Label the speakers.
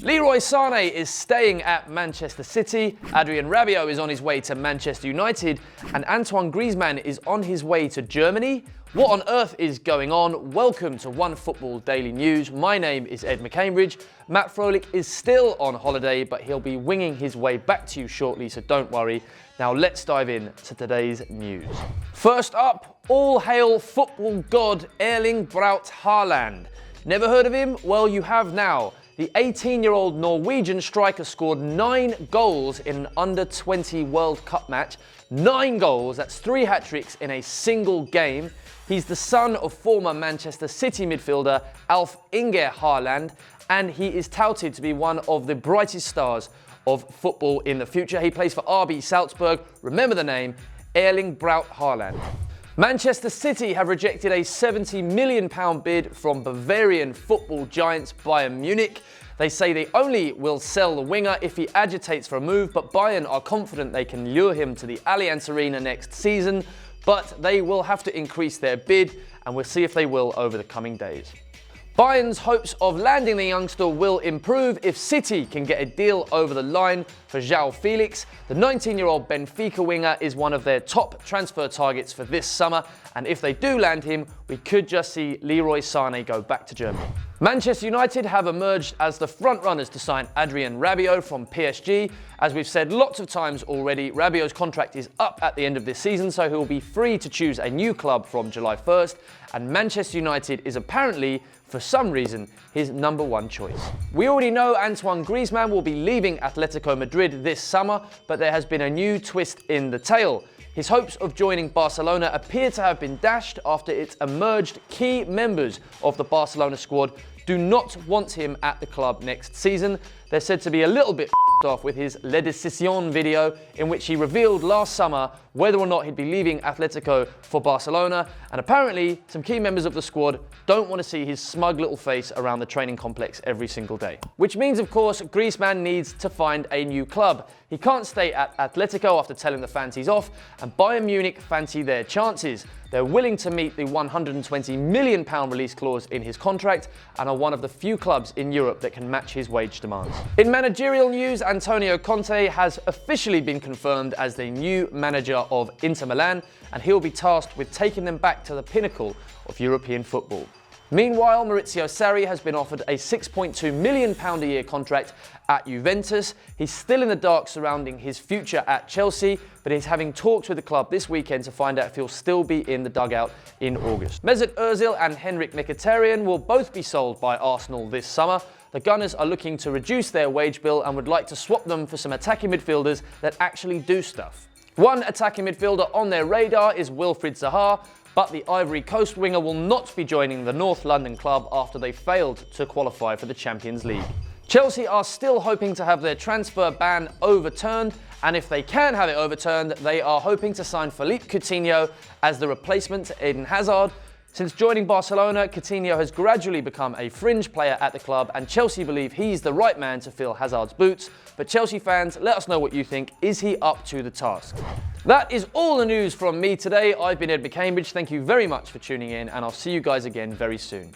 Speaker 1: Leroy Sane is staying at Manchester City, Adrien Rabiot is on his way to Manchester United, and Antoine Griezmann is on his way to Germany. What on earth is going on? Welcome to Onefootball Daily News. My name is Ed McCambridge. Matt Froelich is still on holiday, but he'll be winging his way back to you shortly, so don't worry. Now let's dive in to today's news. First up, all hail football god Erling Braut Haaland. Never heard of him? Well, you have now. The 18-year-old Norwegian striker scored 9 goals in an under-20 World Cup match. 9 goals, that's 3 hat-tricks in a single game. He's the son of former Manchester City midfielder Alf-Inge Haaland, and he is touted to be one of the brightest stars of football in the future. He plays for RB Salzburg. Remember the name, Erling Braut Haaland. Manchester City have rejected a £70 million bid from Bavarian football giants Bayern Munich. They say they only will sell the winger if he agitates for a move, but Bayern are confident they can lure him to the Allianz Arena next season, but they will have to increase their bid, and we'll see if they will over the coming days. Bayern's hopes of landing the youngster will improve if City can get a deal over the line for João Felix. The 19-year-old Benfica winger is one of their top transfer targets for this summer, and if they do land him, we could just see Leroy Sane go back to Germany. Manchester United have emerged as the front-runners to sign Adrien Rabiot from PSG. As we've said lots of times already, Rabiot's contract is up at the end of this season, so he'll be free to choose a new club from July 1st, and Manchester United is apparently, for some reason, his number one choice. We already know Antoine Griezmann will be leaving Atletico Madrid this summer, but there has been a new twist in the tale. His hopes of joining Barcelona appear to have been dashed after it emerged key members of the Barcelona squad do not want him at the club next season. They're said to be a little bit off with his La Decisión video, in which he revealed last summer whether or not he'd be leaving Atletico for Barcelona, and apparently some key members of the squad don't want to see his smug little face around the training complex every single day. Which means, of course, Griezmann needs to find a new club. He can't stay at Atletico after telling the fans he's off, and Bayern Munich fancy their chances. They're willing to meet the £120 million release clause in his contract and are one of the few clubs in Europe that can match his wage demands. In managerial news, Antonio Conte has officially been confirmed as the new manager of Inter Milan, and he'll be tasked with taking them back to the pinnacle of European football. Meanwhile, Maurizio Sarri has been offered a £6.2 million a year contract at Juventus. He's still in the dark surrounding his future at Chelsea, but he's having talks with the club this weekend to find out if he'll still be in the dugout in August. Mesut Ozil and Henrik Mkhitaryan will both be sold by Arsenal this summer. The Gunners are looking to reduce their wage bill and would like to swap them for some attacking midfielders that actually do stuff. One attacking midfielder on their radar is Wilfried Zaha, but the Ivory Coast winger will not be joining the North London club after they failed to qualify for the Champions League. Chelsea are still hoping to have their transfer ban overturned, and if they can have it overturned, they are hoping to sign Philippe Coutinho as the replacement to Eden Hazard. Since joining Barcelona, Coutinho has gradually become a fringe player at the club, and Chelsea believe he's the right man to fill Hazard's boots. But Chelsea fans, let us know what you think. Is he up to the task? That is all the news from me today. I've been Ed McCambridge. Thank you very much for tuning in, and I'll see you guys again very soon.